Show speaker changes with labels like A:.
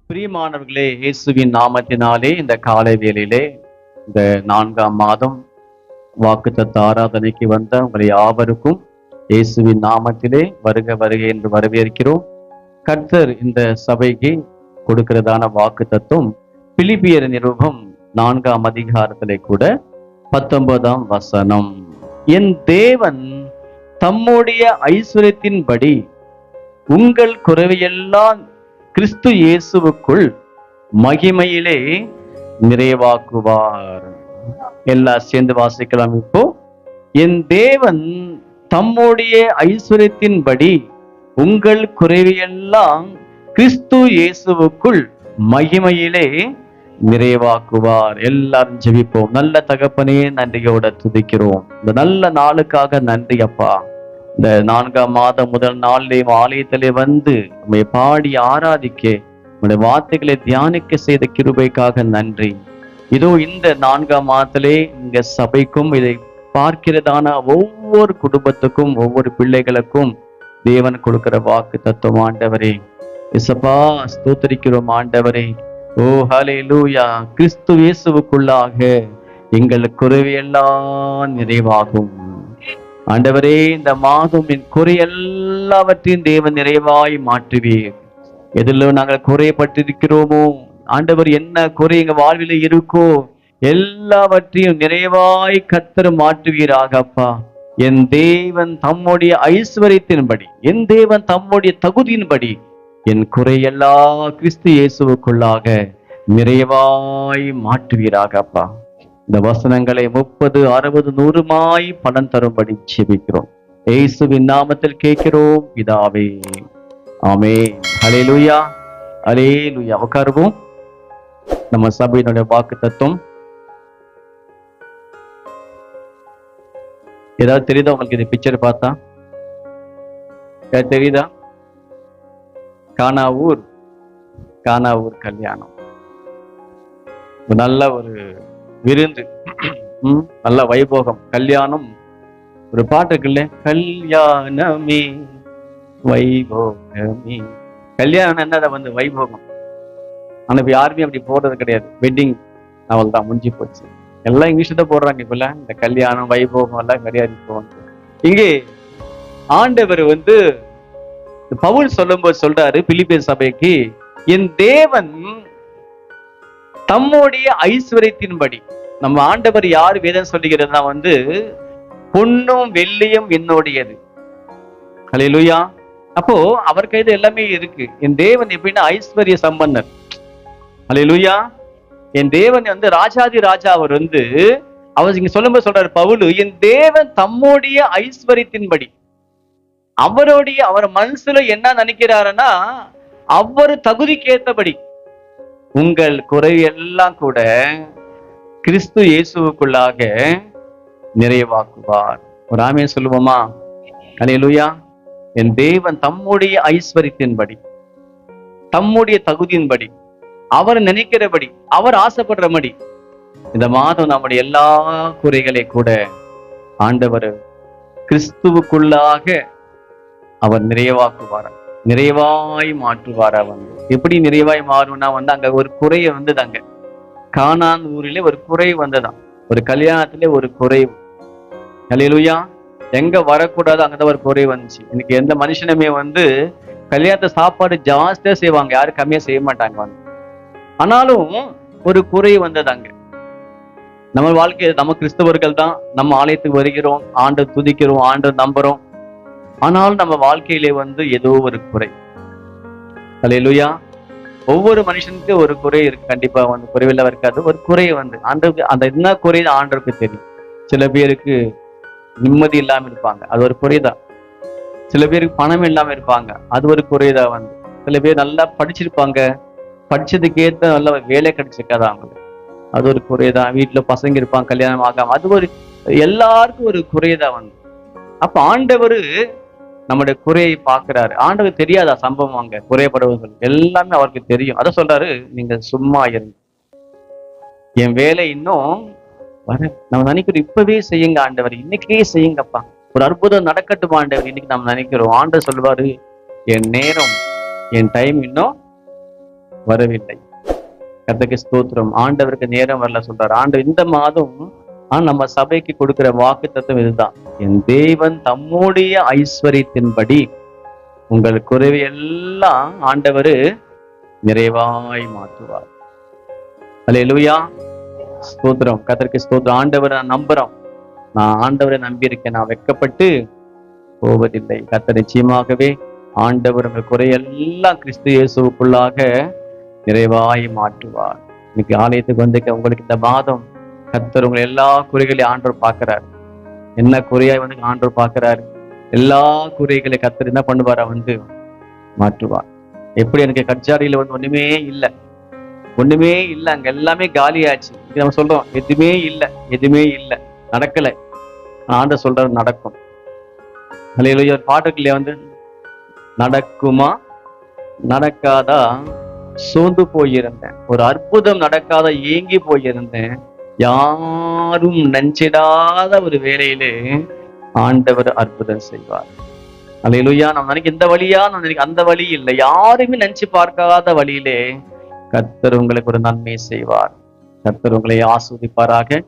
A: பிரியமானவர்களே, இயேசுவின் நாமத்தினாலே இந்த காலை வேளையிலே இந்த 4ஆம் மாதம் வாக்குத்தத்த ஆராதனைக்கு வந்த உங்களை யாவருக்கும் இயேசுவின் நாமத்திலே வருக வருக என்று வரவேற்கிறோம். கர்த்தர் இந்த சபைக்கு கொடுக்கிறதான வாக்குத்தத்தம் பிலிப்பியர் நிருபம் 4ஆம் அதிகாரத்திலே கூட 19ஆம் வசனம். என் தேவன் தம்முடைய ஐஸ்வர்யத்தின்படி உங்கள் குறைவையெல்லாம் கிறிஸ்து இயேசுவுக்குள் மகிமையிலே நிறைவாக்குவார். எல்லாம் சேர்ந்து வாசிக்கலாம். இப்போ, என் தேவன் தம்முடைய ஐஸ்வர்யத்தின்படி உங்கள் குறைவையெல்லாம் கிறிஸ்து இயேசுவுக்குள் மகிமையிலே நிறைவாக்குவார். எல்லாரும் ஜெபிப்போம். நல்ல தகப்பனே, நன்றியோட துதிக்கிறோம். இந்த நல்ல நாளுக்காக நன்றி அப்பா. இந்த 4ஆம் மாதம் முதல் நாளிலே ஆலயத்திலே வந்து நம்மை பாடி ஆராதிக்க, நம்முடைய வார்த்தைகளை தியானிக்க செய்த கிருபைக்காக நன்றி. இதோ இந்த 4ஆம் மாதத்திலே இங்க சபைக்கும் இதை பார்க்கிறதான ஒவ்வொரு குடும்பத்துக்கும் ஒவ்வொரு பிள்ளைகளுக்கும் தேவன் கொடுக்கிற வாக்கு தத்துவம் ஆண்டவரே. இசப்பா, ஸ்தோத்திரிக்கிறோம் ஆண்டவரே. ஓ ஹல்லேலூயா. கிறிஸ்து இயேசுவுக்குள்ளாக எங்கள் குறைவையெல்லாம் நிறைவாகும். ஆண்டவரே, இந்த மாதம் என் குறை எல்லாவற்றையும் தேவன் நிறைவாய் மாற்றுவீர். எதிலும் நாங்கள் குறையப்பட்டிருக்கிறோமோ ஆண்டவர், என்ன குறை எங்க வாழ்வில் இருக்கோ எல்லாவற்றையும் நிறைவாய் கர்த்தர் மாற்றுவீராக அப்பா. என் தேவன் தம்முடைய ஐஸ்வர்யத்தின்படி, என் தேவன் தம்முடைய தகுதியின்படி என் குறையெல்லா கிறிஸ்து இயேசுவுக்குள்ளாக நிறைவாய் மாற்றுவீராக அப்பா. இந்த வசனங்களை 30, 60, 100 பலன் தரும்படி ஜெபிக்கிறோம். இயேசுவின் நாமத்தில் கேட்கிறோம் பிதாவே, ஆமென். ஹல்லேலூயா, ஹல்லேலூயா. உட்காருவோம். நம்ம சபையினுடைய வாக்கு தத்துவம் ஏதாவது தெரியுதா உங்களுக்கு? இந்த பிக்சர் பார்த்தா தெரியுதா? கானாவூர் கல்யாணம். நல்ல ஒரு விருந்து, நல்ல வைபோகம், கல்யாணம். ஒரு பாட்டு இருக்குல்ல, கல்யாணமே வைபோகமே. கல்யாணம் என்ன வந்து வைபோகம். ஆனா இப்ப யாருமே அப்படி போடுறது கிடையாது. வெட்டிங் அவள் தான் முடிஞ்சு போச்சு. எல்லாம் இங்கிலீஷ்ல தான் போடுறாங்க இப்ப. இந்த கல்யாணம் வைபோகம் எல்லாம் கிடையாது. இப்போ இங்கே ஆண்டவர் வந்து பவுல் சொல்லும்போது சொல்றாரு பிலிப்பியர் சபைக்கு, என் தேவன் தம்முடைய ஐஸ்வர்யத்தின்படி. நம்ம ஆண்டவர் யார் வேதம் சொல்லுகிறதுனா வந்து பொன்னும் வெள்ளியும் என்னுடையது. ஹல்லேலூயா. அப்போ அவர் கைது எல்லாமே இருக்கு. என் தேவன் எப்படின்னா ஐஸ்வர்ய சம்பந்தர். ஹல்லேலூயா. என் தேவன் வந்து ராஜாதி ராஜா. அவர் வந்து அவர் இங்க சொல்லும்போது சொல்றாரு பவுல், என் தேவன் தம்முடைய ஐஸ்வர்யத்தின்படி. அவர் மனசுல என்ன நினைக்கிறாருன்னா, அவர் தகுதிக்கு ஏற்றபடி உங்கள் குறை எல்லாம் கூட கிறிஸ்து இயேசுவுக்குள்ளாக நிறைவாக்குவார். ஒரு ஆமென் சொல்லுவோமா? ஹல்லேலூயா. என் தேவன் தம்முடைய ஐஸ்வர்யத்தின்படி, தம்முடைய தகுதியின்படி, அவர் நினைக்கிறபடி, அவர் ஆசைப்படுறபடி இந்த மாதம் நம்முடைய எல்லா குறைகளை கூட ஆண்டவர் கிறிஸ்துவுக்குள்ளாக அவர் நிறைவாக்குவார், நிறைவாய் மாற்றுவார். வந்து எப்படி நிறைவாய் மாறும்னா வந்து அங்க ஒரு குறைய வந்தது. அங்க கானான் ஊரிலே ஒரு குறை வந்ததாம். ஒரு கல்யாணத்திலே ஒரு குறை. ஹல்லேலூயா. எங்க வரக்கூடாது அங்கதான் ஒரு குறை வந்துச்சு. இன்னைக்கு எந்த மனுஷனுமே வந்து கல்யாணத்தை சாப்பாடு ஜாஸ்தியா செய்வாங்க, யாரும் கம்மியா செய்ய மாட்டாங்க வந்து. ஆனாலும் ஒரு குறை வந்தது அங்க. நம்ம வாழ்க்கை, நம்ம கிறிஸ்தவர்கள் தான், நம்ம ஆலயத்துக்கு வருகிறோம், ஆண்டவர் துதிக்கிறோம், ஆண்டவர் நம்புறோம். ஆனாலும் நம்ம வாழ்க்கையிலே வந்து ஏதோ ஒரு குறை. ஹல்லேலூயா. ஒவ்வொரு மனுஷனுக்கு ஒரு குறை இருக்கு. கண்டிப்பா வந்து குறைவில்லாம இருக்காது. ஒரு குறை வந்து ஆண்டவருக்கு, அந்த என்ன குறை ஆண்டவருக்கு தெரியும். சில பேருக்கு நிம்மதி இல்லாம இருப்பாங்க, அது ஒரு குறைதான். சில பேருக்கு பணம் இல்லாம இருப்பாங்க, அது ஒரு குறைதான் வந்து. சில பேர் நல்லா படிச்சிருப்பாங்க, படிச்சதுக்கு ஏற்ற நல்ல வேலை கிடைச்சிருக்காது அவங்களுக்கு, அது ஒரு குறைதான். வீட்டுல பசங்க இருப்பாங்க, கல்யாணம் ஆகாம, அது ஒரு எல்லாருக்கும் ஒரு குறைதான் வந்து. அப்ப ஆண்டவர் நம்முடைய குறையை பார்க்கிறாரு. ஆண்டவர் தெரியாதா சம்பவம்? அங்க குறையப்படுவர்கள் எல்லாமே அவருக்கு தெரியும். அத சொல்றாரு, நீங்க சும்மா இருங்க, என் வேலை இன்னும் வர. நம்ம நினைக்கிறோம் இப்பவே செய்யுங்க ஆண்டவர், இன்னைக்கே செய்யுங்கப்பா, ஒரு அற்புதம் நடக்கட்டும் ஆண்டவர். இன்னைக்கு நாம் நினைக்கிறோம், ஆண்டவர் சொல்லுவாரு, என் நேரம், என் டைம் இன்னும் வரவில்லை. கர்த்தருக்கு ஸ்தோத்திரம். ஆண்டவருக்கு நேரம் வரல சொல்றாரு ஆண்டவர். இந்த மாதம் நம்ம சபைக்கு கொடுக்கிற வாக்குத்தத்தம் இதுதான், என் தேவன் தம்முடைய ஐஸ்வர்யத்தின்படி உங்கள் குறைவை எல்லாம் ஆண்டவர் நிறைவாய் மாற்றுவார். அல்லேலூயா, ஸ்தோத்திரம். கர்த்தருக்கு ஸ்தோத்திரம். ஆண்டவரை நான் நம்புறோம், நான் ஆண்டவரை நம்பியிருக்கேன், நான் வெட்கப்பட்டு போவதில்லை. கர்த்தர் நிச்சயமாகவே ஆண்டவர் உங்கள் குறையெல்லாம் கிறிஸ்து இயேசுவுக்குள்ளாக நிறைவாய் மாற்றுவார். இன்னைக்கு ஆலயத்துக்கு வந்து உங்களுக்கு இந்த மாதம் கர்த்தர் உங்களை எல்லா குறைகளையும் ஆண்டவர் பார்க்கிறார். என்ன குறையாய் வந்து ஆண்டவர் பார்க்கிறார். எல்லா குறைகளை கர்த்தர் என்ன பண்ணுவாரா வந்து மாற்றுவார். எப்படி எனக்கு கட்சாரியில வந்து ஒண்ணுமே இல்லை, ஒண்ணுமே இல்லை, அங்க எல்லாமே காலியாச்சு. நம்ம சொல்றோம் எதுவுமே இல்லை, எதுவுமே இல்லை, நடக்கலை. ஆண்டவர் சொல்றாரு நடக்கும். அல்லேலூயா. பாட்டுக்குள்ளே வந்து நடக்குமா நடக்காதா சோர்ந்து போயிருந்தேன், ஒரு அற்புதம் நடக்காத ஏங்கி போயிருந்தேன், யாரும் நெஞ்சிடாத ஒரு வேலையிலே ஆண்டவர் அற்புதம் செய்வார். அல்லேலூயா. நம்ம நினைக்க இந்த வழியா, நம்ம நினைக்க அந்த வழி இல்லை, யாருமே நினைச்சு பார்க்காத வழியிலே கர்த்தர் உங்களுக்கு ஒரு நன்மை செய்வார். கர்த்தர் உங்களை ஆசீர்வதிப்பாராக.